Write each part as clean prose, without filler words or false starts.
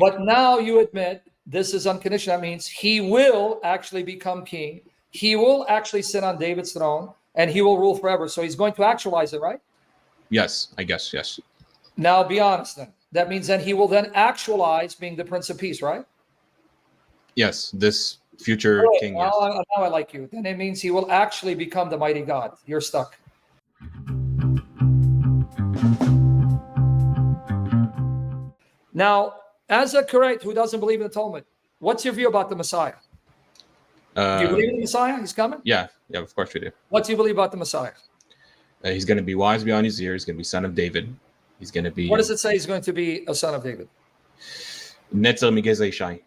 But now you admit this is unconditional. That means he will actually become king. He will actually sit on David's throne, and he will rule forever. So he's going to actualize it, right? Yes, I guess, yes. Now be honest then. That means then he will then actualize being the Prince of Peace, right? Yes, this future king, yes. Now I like you. Then it means he will actually become the mighty God. You're stuck. Now, as a Karaite who doesn't believe in the Talmud, what's your view about the Messiah? Do you believe in the Messiah? He's coming? Yeah, of course we do. What do you believe about the Messiah? He's going to be wise beyond his years. He's going to be son of David. He's going to be... What does it say he's going to be a son of David? Netzel Migezei Shai.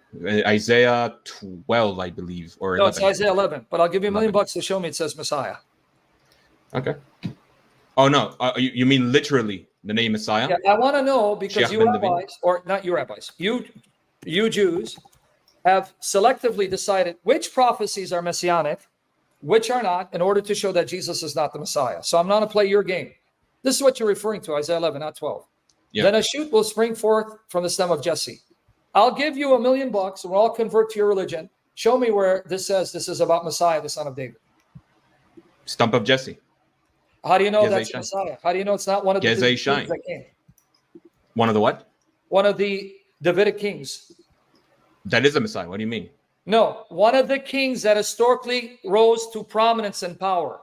Isaiah 12, I believe. Or no, 11. It's Isaiah 11. But I'll give you $1 million to show me it says Messiah. Okay. Oh, no. You mean literally the name Messiah? Yeah, I want to know because you rabbis, or not you rabbis, you Jews have selectively decided which prophecies are messianic, which are not, in order to show that Jesus is not the Messiah. So I'm not going to play your game. This is what you're referring to, Isaiah 11, not 12. Yeah. Then a shoot will spring forth from the stem of Jesse. I'll give you $1 million and we'll all convert to your religion. Show me where this says this is about Messiah, the son of David. Stump of Jesse. How do you know that's Messiah? How do you know it's not one of the kings that came? One of the what? One of the Davidic kings. That is a Messiah. What do you mean? No, one of the kings that historically rose to prominence and power.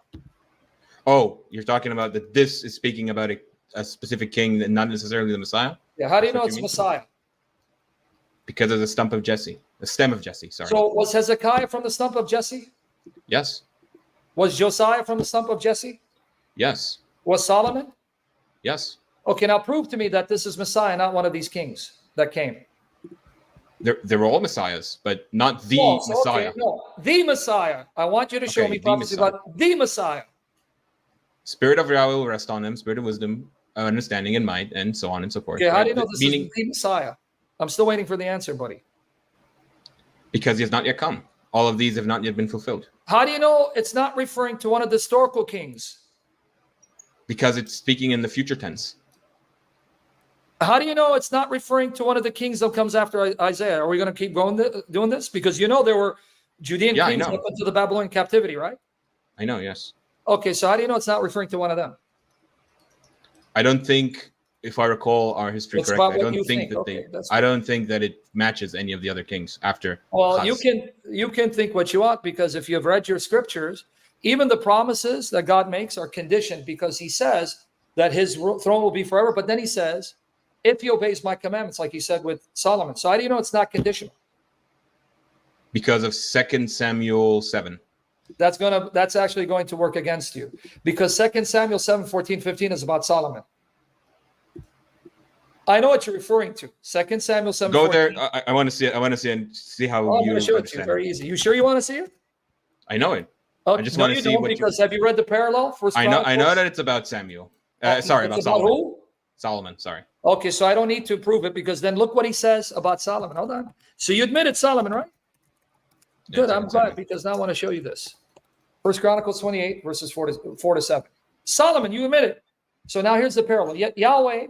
Oh, you're talking about that this is speaking about a specific king and not necessarily the Messiah? Yeah, how do you know it's Messiah? Because of the stump of Jesse. The stem of Jesse, sorry. So was Hezekiah from the stump of Jesse? Yes. Was Josiah from the stump of Jesse? Yes. Was Solomon? Yes. Okay, now prove to me that this is Messiah, not one of these kings that came. They were all messiahs, but not the Messiah. Okay, no, the Messiah. I want you to show me prophecy about the Messiah. Spirit of Yahweh will rest on him, spirit of wisdom, understanding, and might, and so on and so forth. Okay, how do you know this is the Messiah? I'm still waiting for the answer, buddy. Because he has not yet come. All of these have not yet been fulfilled. How do you know it's not referring to one of the historical kings? Because it's speaking in the future tense. How do you know it's not referring to one of the kings that comes after Isaiah? Are we going to keep going doing this? Because you know there were Judean kings up into the Babylonian captivity, right? I know, yes. Okay, so how do you know it's not referring to one of them? I don't think, if I recall our history correctly, I don't think that it matches any of the other kings after. Well, you can think what you want, because if you've read your scriptures, even the promises that God makes are conditioned, because he says that his throne will be forever. But then he says, if he obeys my commandments, like he said with Solomon. So how do you know it's not conditional? Because of 2 Samuel 7. That's actually going to work against you, because 2 Samuel 7, 14, 15 is about Solomon. I know what you're referring to. 2 Samuel 7. Go 14. There. I want to see it. I want to see it and see how you understand. Show it to you. Very easy. You sure you want to see it? I know it. Okay. I just want to see what because have you read the parallel? I know that it's about Samuel. Sorry, about Solomon. Who? Solomon. Sorry. Okay, so I don't need to prove it, because then look what he says about Solomon. Hold on. So you admit it's Solomon, right? Good. I'm glad, because now I want to show you this. 1 Chronicles 28, verses 4 to 7. Solomon, you admit it. So now here's the parallel. Yet Yahweh,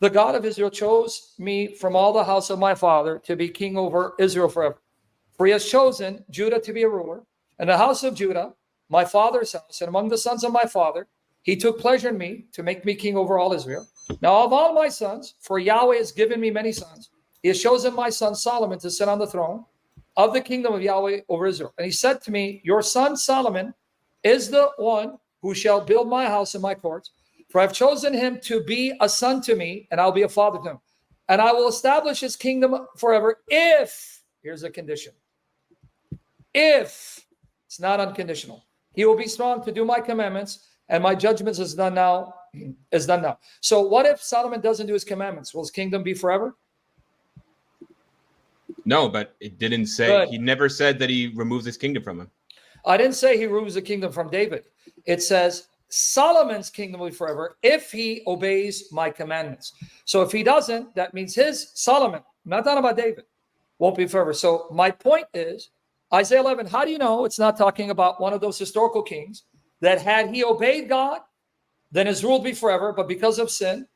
the God of Israel, chose me from all the house of my father to be king over Israel forever. For he has chosen Judah to be a ruler, and the house of Judah, my father's house, and among the sons of my father, he took pleasure in me to make me king over all Israel. Now of all my sons, for Yahweh has given me many sons, he has chosen my son Solomon to sit on the throne of the kingdom of Yahweh over Israel. And he said to me, your son Solomon is the one who shall build my house and my courts. For I've chosen him to be a son to me, and I'll be a father to him. And I will establish his kingdom forever if, here's a condition, if, it's not unconditional, he will be strong to do my commandments, and my judgments is done now. So what if Solomon doesn't do his commandments? Will his kingdom be forever? No, but it didn't say. Good. He never said that he removes his kingdom from him. I didn't say he removes the kingdom from David. It says Solomon's kingdom will be forever if he obeys my commandments. So if he doesn't, that means his Solomon, I'm not talking about David, won't be forever. So my point is, Isaiah 11, how do you know it's not talking about one of those historical kings that had he obeyed God, then his rule would be forever, but because of sin,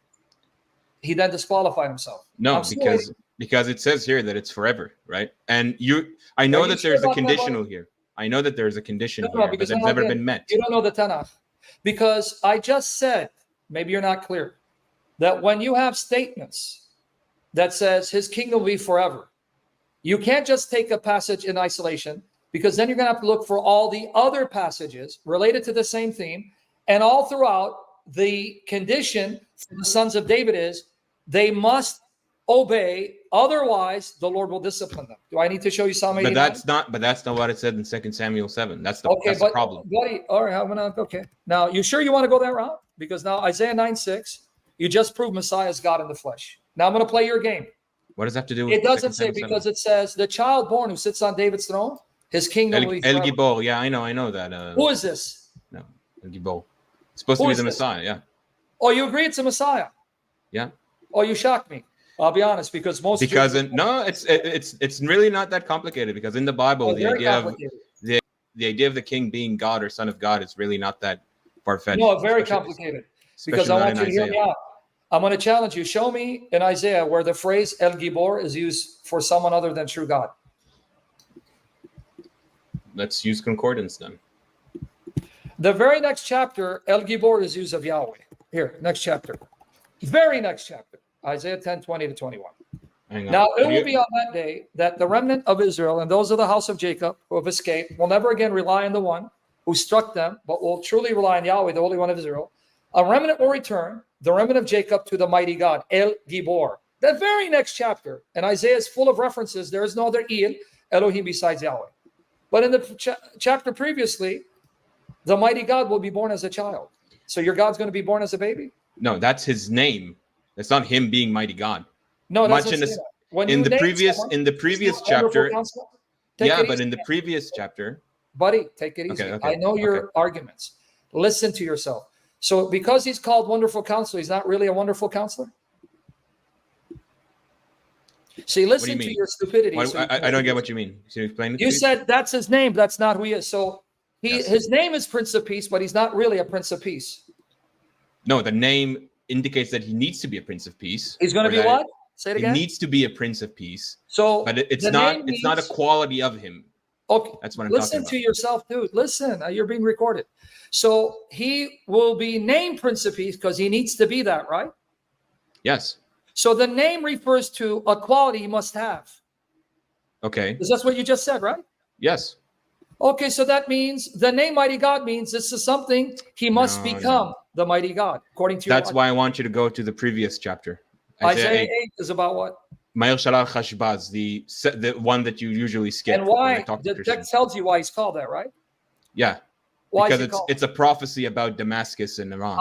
he then disqualified himself? No, because Because it says here that it's forever, right? And I know that there's a conditional here. I know that there's a condition here, but it's never been met. You don't know the Tanakh. Because I just said, maybe you're not clear, that when you have statements that says his kingdom will be forever, you can't just take a passage in isolation, because then you're going to have to look for all the other passages related to the same theme. And all throughout, the condition for the sons of David is they must obey, otherwise the Lord will discipline them. Do I need to show you Psalm 89? But that's not what it said in 2 Samuel 7. That's the problem. Buddy, all right, okay. Now, you sure you want to go that route? Because now Isaiah 9:6, you just proved Messiah is God in the flesh. Now I'm going to play your game. What does that have to do with it? Doesn't say, because it says the child born who sits on David's throne, his kingdom will be forever. El Gibor, yeah, I know that. Who is this? No, El Gibor. It's supposed to be the Messiah, yeah. Oh, you agree it's a Messiah? Yeah. Oh, you shocked me. I'll be honest, because it's really not that complicated, because in the Bible the idea of the king being God or son of God is really not that far-fetched. No, very complicated. Because I want you to hear me out. I'm going to challenge you. Show me in Isaiah where the phrase El Gibor is used for someone other than true God. Let's use concordance then. The very next chapter, El Gibor is used of Yahweh. Here, next chapter. Very next chapter. Isaiah 10:20-21. Now, it will be on that day that the remnant of Israel and those of the house of Jacob who have escaped will never again rely on the one who struck them, but will truly rely on Yahweh, the Holy One of Israel. A remnant will return, the remnant of Jacob, to the mighty God, El Gibor. The very next chapter, and Isaiah is full of references. There is no other Elohim besides Yahweh. But in the chapter previously, the mighty God will be born as a child. So your God's going to be born as a baby? No, that's his name. It's not him being mighty God. No, that's in the previous chapter. Yeah, but in the previous chapter. Buddy, take it easy. Okay. I know your arguments. Listen to yourself. So because he's called Wonderful Counselor, he's not really a wonderful counselor? See, listen to your stupidity. I don't get what you mean. Can you explain it to me? You said that's his name. That's not who he is. So his name is Prince of Peace, but he's not really a Prince of Peace. No, the name indicates that he needs to be a Prince of Peace. He's going to be what? Say it again. He needs to be a Prince of Peace. So, but it's not a quality of him. Okay, that's what I'm talking about. Listen to yourself, dude. Listen, you're being recorded. So he will be named Prince of Peace because he needs to be that, right? Yes. So the name refers to a quality he must have. Okay. Is that what you just said, right? Yes. Okay, so that means the name Mighty God means this is something he must become, the Mighty God, according to That's why I want you to go to the previous chapter. Isaiah 8 is about what? Ma'ir Shalach Hashbaz, the one that you usually skip. And why? The text tells you why he's called that, right? Yeah. Why because it's a prophecy about Damascus and Iran.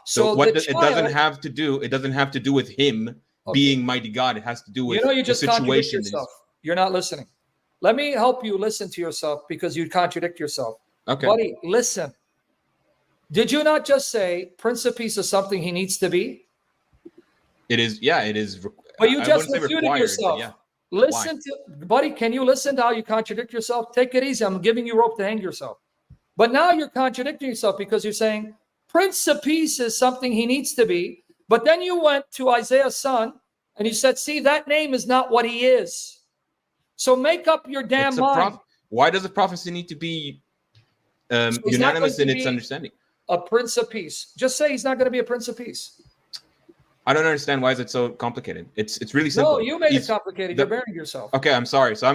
So what it doesn't have to do with him being mighty God. It has to do with you just contradict yourself. You're not listening. Let me help you listen to yourself because you contradict yourself. Okay. Buddy, listen. Did you not just say Prince of Peace is something he needs to be? It is, yeah, it is. But you just refuted yourself. Yeah. Listen to, buddy, can you listen to how you contradict yourself? Take it easy. I'm giving you rope to hang yourself. But now you're contradicting yourself because you're saying Prince of Peace is something he needs to be. But then you went to Isaiah's son and you said, see, that name is not what he is. So make up your damn mind. Why does the prophecy need to be unanimous in its understanding? A Prince of Peace. Just say he's not going to be a Prince of Peace. I don't understand. Why is it so complicated? It's really simple. No, you made it complicated. You're burying yourself. Okay, I'm sorry. So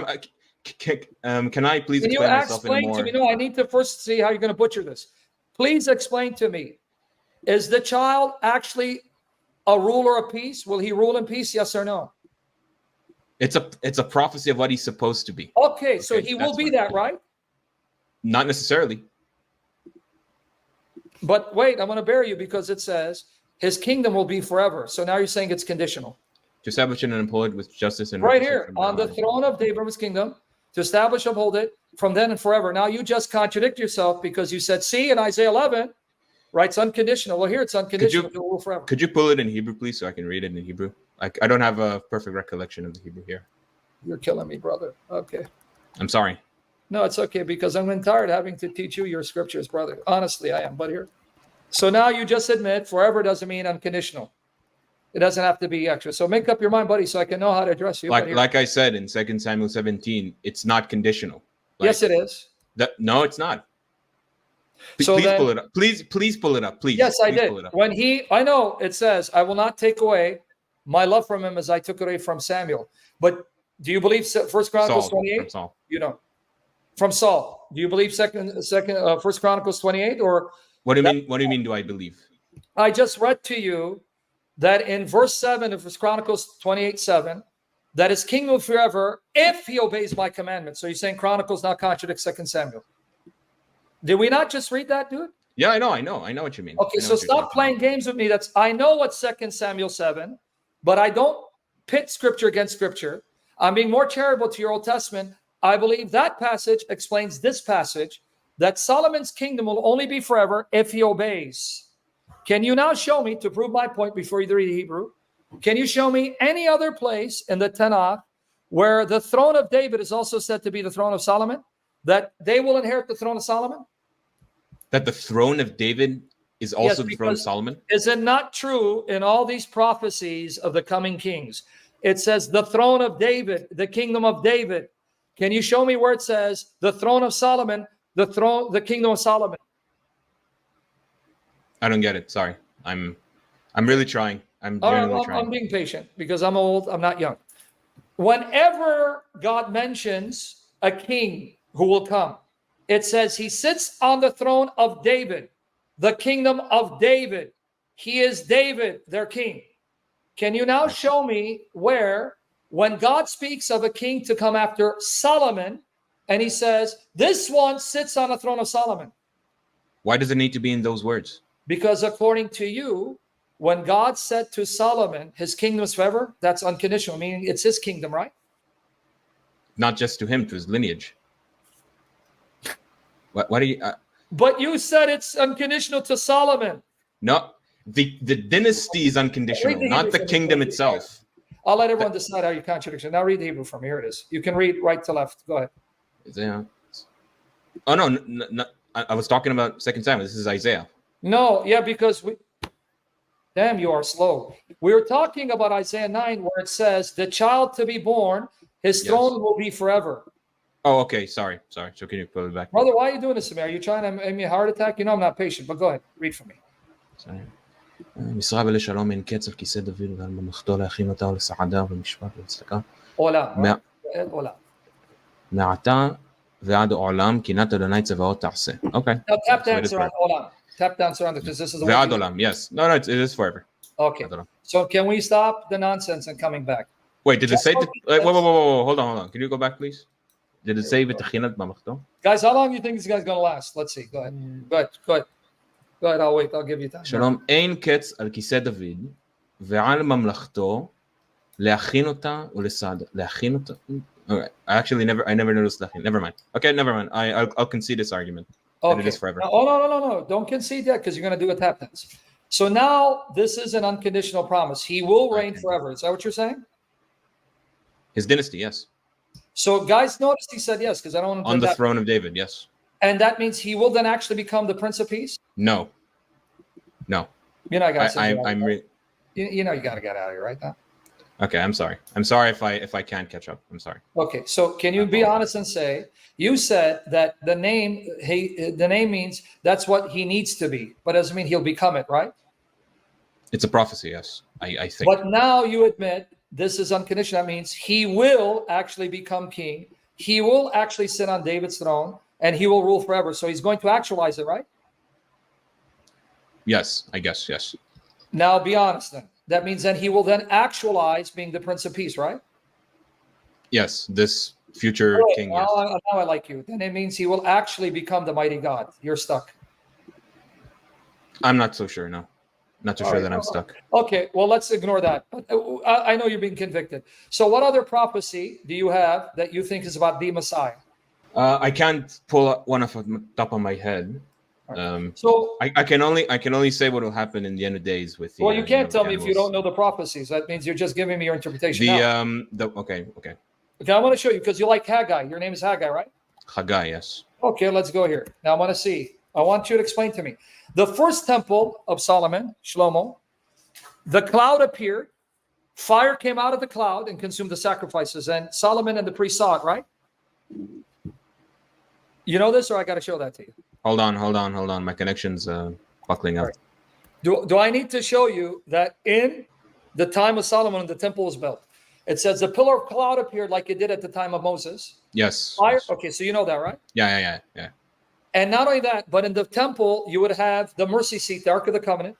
can I please explain myself in more? To me? No, I need to first see how you're going to butcher this. Please explain to me. Is the child actually a ruler of peace? Will he rule in peace? Yes or no? It's a prophecy of what he's supposed to be. Okay, so he will be that, right? Not necessarily. But wait, I'm going to bury you because it says his kingdom will be forever. So now you're saying it's conditional. To establish and uphold with justice and right here on the throne of David's kingdom, to establish and uphold it from then and forever. Now you just contradict yourself because you said, see, in Isaiah 11, right, it's unconditional. Well, here it's unconditional. It will rule forever. Could you pull it in Hebrew, please, so I can read it in Hebrew? I don't have a perfect recollection of the Hebrew here. You're killing me, brother. Okay. I'm sorry. No, it's okay because I'm tired of having to teach you your scriptures, brother. Honestly, I am. But here. So now you just admit forever doesn't mean unconditional. It doesn't have to be extra. So make up your mind, buddy, so I can know how to address you. Like I said in 2 Samuel 17, it's not conditional. Yes, it is. No, it's not. So please then, pull it up. Please pull it up. Please. Yes, I please did. Pull it up. I know it says, I will not take away my love from him as I took away from Samuel. But do you believe First Chronicles 28? From Saul. You don't. From Saul. Do you believe First Chronicles 28? Or what do you mean? What do you mean? Do I believe? I just read to you that in verse 7 of First Chronicles 28:7, that his kingdom will forever if he obeys my commandments. So you're saying Chronicles now contradicts 2 Samuel. Did we not just read that, dude? Yeah, I know what you mean. Okay, so stop playing games with me. I know what 2 Samuel 7, but I don't pit scripture against scripture. I'm being more charitable to your Old Testament. I believe that passage explains this passage, that Solomon's kingdom will only be forever if he obeys. Can you now show me, to prove my point before you read Hebrew, can you show me any other place in the Tanakh where the throne of David is also said to be the throne of Solomon? That they will inherit the throne of Solomon? That the throne of David is also the throne of Solomon? Is it not true in all these prophecies of the coming kings? It says the throne of David, the kingdom of David. Can you show me where it says the throne of Solomon, the kingdom of Solomon? I don't get it. Sorry. I'm really trying. I'm genuinely trying. I'm being patient because I'm old. I'm not young. Whenever God mentions a king who will come, it says he sits on the throne of David, the kingdom of David. He is David, their king. Can you now show me where, when God speaks of a king to come after Solomon, and he says, this one sits on the throne of Solomon? Why does it need to be in those words? Because according to you, when God said to Solomon, his kingdom is forever, that's unconditional, meaning it's his kingdom, right? Not just to him, to his lineage. What do you... But you said it's unconditional to Solomon. No, the dynasty is unconditional, not the kingdom itself. I'll let everyone decide how you contradiction. Now read the Hebrew from me. Here it is. You can read right to left. Go ahead. Isaiah. Oh, no, I was talking about 2 Samuel. This is Isaiah. No, yeah, because damn, you are slow. We were talking about Isaiah 9, where it says, the child to be born, his throne will be forever. Oh, okay. Sorry. So can you put it back? Brother, why are you doing this to me? Are you trying to make me a heart attack? You know I'm not patient, but go ahead. Read for me. Sorry. משרה ולשלום אין קץ על כיסא דוד ועל ממלכתו להכין אותה ולסעדה ולמשפט ולצדקה. עולם. מעתה ועד עולם קנאת אדוני צבאות תעשה. Okay. Now tap dance around עולם. Tap dance around because this is the ועד עולם, yes. No, it is forever. Okay. So can we stop the nonsense and coming back? Wait, did it say... Whoa. Hold on. Can you go back, please? Did it say ותכין את ממלכתו? Guys, how long do you think this guy's going to last? Let's see. Go ahead. Go ahead. I'll wait. I'll give you time. שלום אין קץ על כיסא דוד ועל ממלכתו להכין אותה ולסעדה. להכין אותה? Okay. I never noticed להכין. Never mind. Okay, never mind. I'll concede this argument. Okay. It is forever. No. Don't concede that because you're going to do a tap dance. So now this is an unconditional promise. He will reign forever. Is that what you're saying? His dynasty, yes. So guys, notice he said yes because I don't want to... On the throne of David, yes. And that means he will then actually become the Prince of Peace? No. You know, guys, you know you got to get out of here right now. Okay, I'm sorry. I'm sorry if I can't catch up. I'm sorry. Okay, so can you be honest and say, you said that the name means that's what he needs to be, but doesn't mean he'll become it, right? It's a prophecy, yes. I think. But now you admit this is unconditional. That means he will actually become king. He will actually sit on David's throne and he will rule forever. So he's going to actualize it, right? Yes, I guess, yes. Now be honest then. That means then he will then actualize being the Prince of Peace, right? Yes, this future king. Yes. Now I like you. Then it means he will actually become the mighty God. You're stuck. I'm not so sure, no. Not too sure that I'm stuck. Okay, well, let's ignore that. But I know you're being convicted. So what other prophecy do you have that you think is about the Messiah? I can't pull one off the top of my head. So I can only say what will happen in the end of days with the, well, you can't tell me if you don't know the prophecies. That means you're just giving me your interpretation. Okay, I want to show you because you like Haggai. Your name is Haggai, right? Haggai, yes. Okay, let's go here. Now I want to see. I want you to explain to me the first temple of Solomon, Shlomo. The cloud appeared. Fire came out of the cloud and consumed the sacrifices. And Solomon and the priest saw it, right? You know this, or I got to show that to you? Hold on. My connection's buckling up. Right. Do I need to show you that in the time of Solomon, the temple was built? It says the pillar of cloud appeared like it did at the time of Moses. Yes. Fire. Okay, so you know that, right? Yeah. And not only that, but in the temple, you would have the mercy seat, the Ark of the Covenant.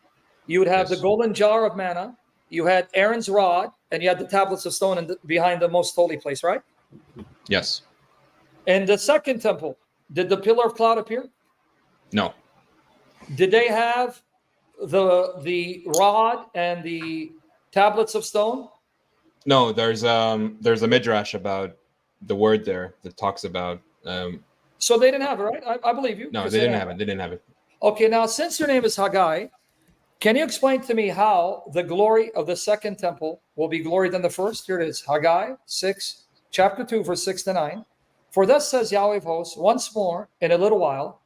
You would have the golden jar of manna. You had Aaron's rod, and you had the tablets of stone behind the most holy place, right? Yes. In the second temple, did the pillar of cloud appear? No. Did they have the rod and the tablets of stone? No, there's a midrash about the word there that talks about. So they didn't have it, right? I believe you. No, they didn't have it. They didn't have it. Okay, now since your name is Haggai, can you explain to me how the glory of the second temple will be glory than the first? Here it is, Haggai 6, chapter 2, verse 6 to 9. For thus says Yahweh of hosts, once more in a little while,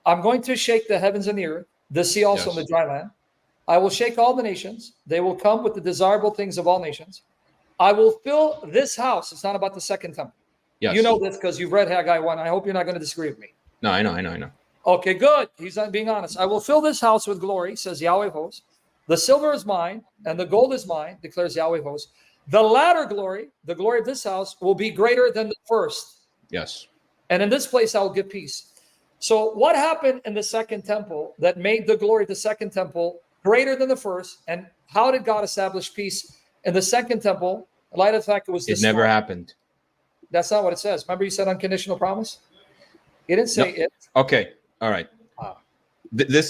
I'm going to shake the heavens and the earth, the sea also and the dry land. I will shake all the nations. They will come with the desirable things of all nations. I will fill this house. It's not about the second temple. Yes. You know this because you've read Haggai 1. I hope you're not going to disagree with me. No, I know. Okay, good. He's not being honest. I will fill this house with glory, says Yahweh of hosts. The silver is mine, and the gold is mine, declares Yahweh of hosts. The latter glory, the glory of this house, will be greater than the first. Yes. And in this place I will give peace. So what happened in the second temple that made the glory of the second temple greater than the first? And how did God establish peace in the second temple in light of the fact it was It never happened. That's not what it says. Remember you said unconditional promise? He didn't say it. Okay. All right. This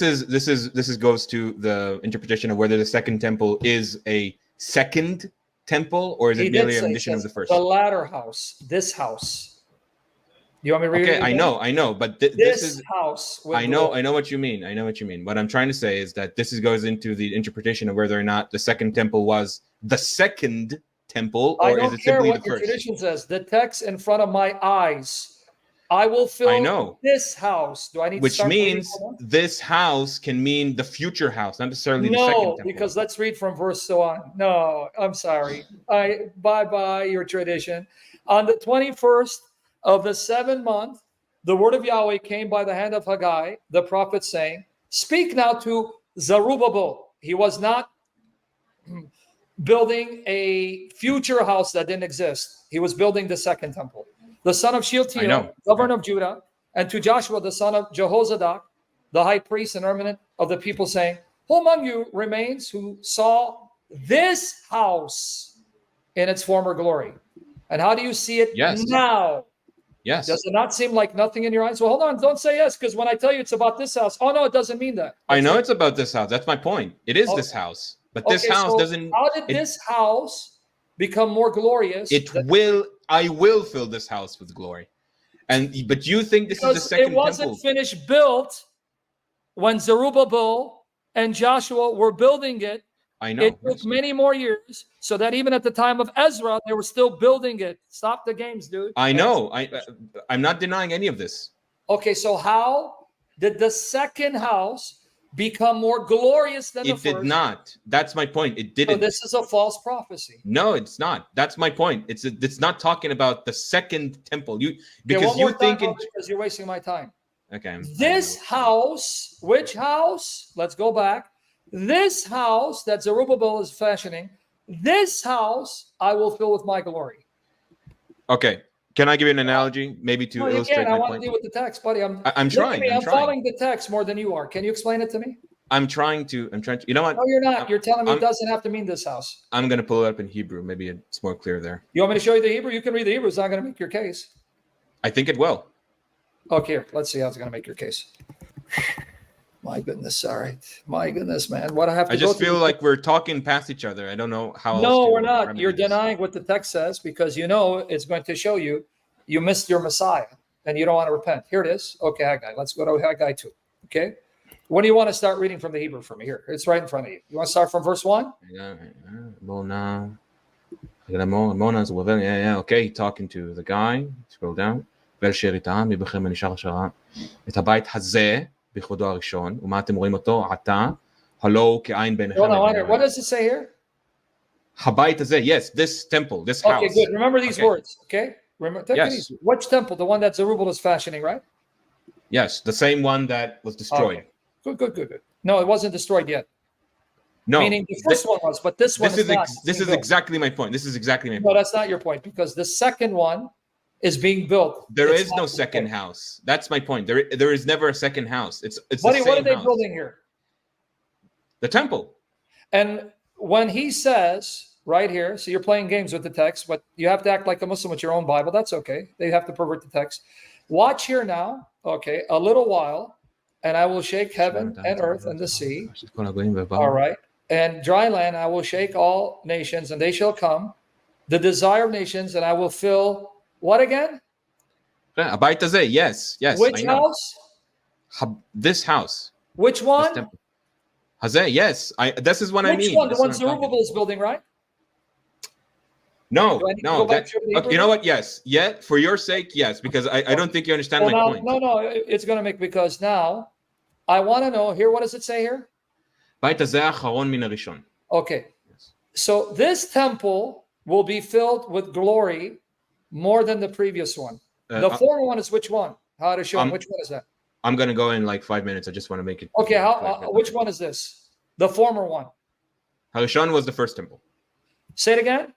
goes to the interpretation of whether the second temple is a second temple or is it merely an addition of the first? The latter house, this house. You want me to read it? Okay, I know, but this is house. I know what you mean. What I'm trying to say is that goes into the interpretation of whether or not the second temple was the second temple or is it simply the first? Your tradition says. The text in front of my eyes. I will fill this house. Do I need Which to means this house can mean the future house, not necessarily the second temple. No, because let's read from verse 1. No, I'm sorry. Bye, your tradition. On the 21st of the 7th month, the word of Yahweh came by the hand of Haggai, the prophet, saying, speak now to Zerubbabel. He was not building a future house that didn't exist. He was building the second temple. The son of Shealtiel, governor of Judah, and to Joshua, the son of Jehozadak, the high priest and eminent of the people, saying, who among you remains who saw this house in its former glory? And how do you see it now? Yes. Does it not seem like nothing in your eyes? Well, hold on. Don't say yes, because when I tell you it's about this house, oh, no, it doesn't mean that. I know it's about this house. That's my point. It is this house. But this house doesn't... How did this house become more glorious? I will fill this house with glory. But you think this is the second temple. It wasn't finished built when Zerubbabel and Joshua were building it. I know. It took many more years, so that even at the time of Ezra, they were still building it. Stop the games, dude. I know. I'm not denying any of this. Okay, so how did the second house become more glorious than the first? It did not. That's my point. It didn't. So this is a false prophecy. No, it's not. That's my point. It's not talking about the second temple. Because you're wasting my time. Okay. This house, which house? Let's go back. This house that Zerubbabel is fashioning, this house I will fill with my glory. Okay. Can I give you an analogy, maybe to illustrate my point? I want to deal with the text, buddy. I'm trying. I'm following the text more than you are. Can you explain it to me? I'm trying to. You know what? No, you're not. You're telling me it doesn't have to mean this house. I'm going to pull it up in Hebrew. Maybe it's more clear there. You want me to show you the Hebrew? You can read the Hebrew. It's not going to make your case. I think it will. Okay, here. Let's see how it's going to make your case. My goodness. All right. My goodness, man. What I have to I just feel like we're talking past each other. I don't know how. No, we're not. You're denying what the text says because you know it's going to show you missed your Messiah and you don't want to repent. Here it is. Okay, Haggai. Let's go to Haggai 2. Okay. When do you want to start reading from the Hebrew from here? It's right in front of you. You want to start from verse 1? Yeah. Okay, talking to the guy. Scroll down. את הבית הזה בכבודו הראשון, ומה אתם רואים אותו עתה, Halo ke'ayin beinechem Hold on, lebein what does it say here? Habayit hazeh, yes, this temple, this Okay, house. good. Remember these Okay. words, okay? Remember, take it Yes. easy. Which temple? The one that Zerubbabel is fashioning, right? Yes, the same one that was destroyed. Okay. Good. No, it wasn't destroyed yet. No, Meaning the first one was, but this one is not. This is exactly my point. This is exactly my No, point. that's not your point, because the second one is being built. There It's is not no being second built. house. That's my point. There is never a second house. It's the Buddy, same what are they house. building here? The temple. And when he says right here, so you're playing games with the text, but you have to act like a Muslim with your own Bible. That's okay. They have to pervert the text. Watch here now. Okay, a little while, and I will shake heaven and earth and the sea. All right. And dry land, I will shake all nations, and they shall come. The desire of nations, and I will fill what again? Habayit hazeh, yes. Which I know. house? This house. Which This one? temple. Hazeh, yes. This is what I Which mean. one? The This is one what I'm talking Zerubbabel is building, right? No, Do I need to no. go back That, to the okay, you know what? Yes. Yeah, for your sake, yes. Because I don't think you understand Well, my now, point. no, it's going to make, because now I want to know here. What does it say here? Habayit hazeh acharon min harishon. Okay. Yes. So this temple will be filled with glory more than the previous one. The former one is which one? How to show which one is that? I'm gonna go in like 5 minutes. I just want to make it. Okay, clear. which one is this? The former one. Harishon was the first temple. Say it again.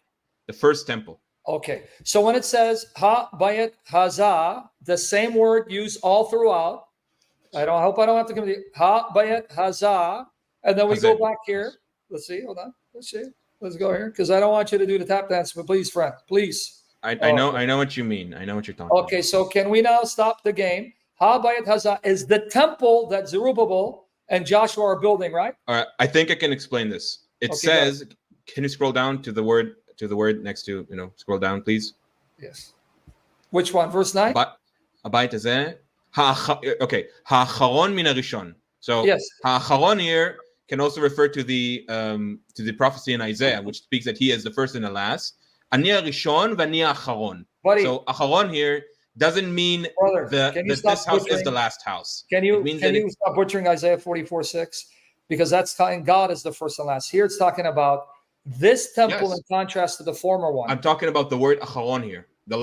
The first temple. Okay, so when it says ha bayet haza, the same word used all throughout. I hope I don't have to come to ha bayet haza, and then we go back here. Let's see. Hold on. Let's see. Let's go here, because I don't want you to do the tap dance, but please, friend, please. I know what you mean. I know what you're talking about. Okay, so can we now stop the game? Ha bayet haza is the temple that Zerubbabel and Joshua are building, right? All right, I think I can explain this. It says, can you scroll down to the word next to, scroll down, please? Yes. Which one? Verse 9? Habayit hazeh. Okay. Ha'acharon min harishon. So yes. Ha'acharon here can also refer to the prophecy in Isaiah, which speaks that he is the first and the last. Ani harishon v'ani ha'acharon. So acharon here doesn't mean that this house is the last house. Can you stop butchering Isaiah 44:6? Because that's talking God is the first and last. Here it's talking about this temple in contrast to the former one. I'm talking about the word acharon here, the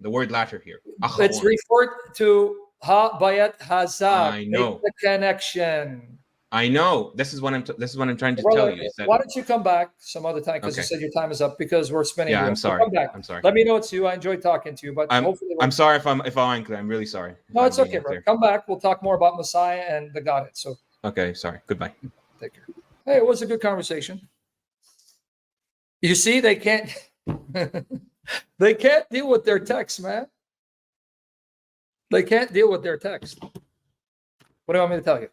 word latter here. Acharon. It's referred to ha bayet hazah. I know the connection. I know. This is what I'm trying to tell you. Why don't you come back some other time? Because you said your time is up. Because we're spinning. Yeah, I'm sorry. Come back. I'm sorry. Let me know it's you. I enjoyed talking to you, but hopefully I'm sorry if I'm unclear. I'm really sorry. No, it's okay, bro. Come back. We'll talk more about Messiah and the Godhead. So. Okay. Sorry. Goodbye. Take care. Hey, it was a good conversation. You see, they can't they can't deal with their text, man. They can't deal with their text. What do you want me to tell you?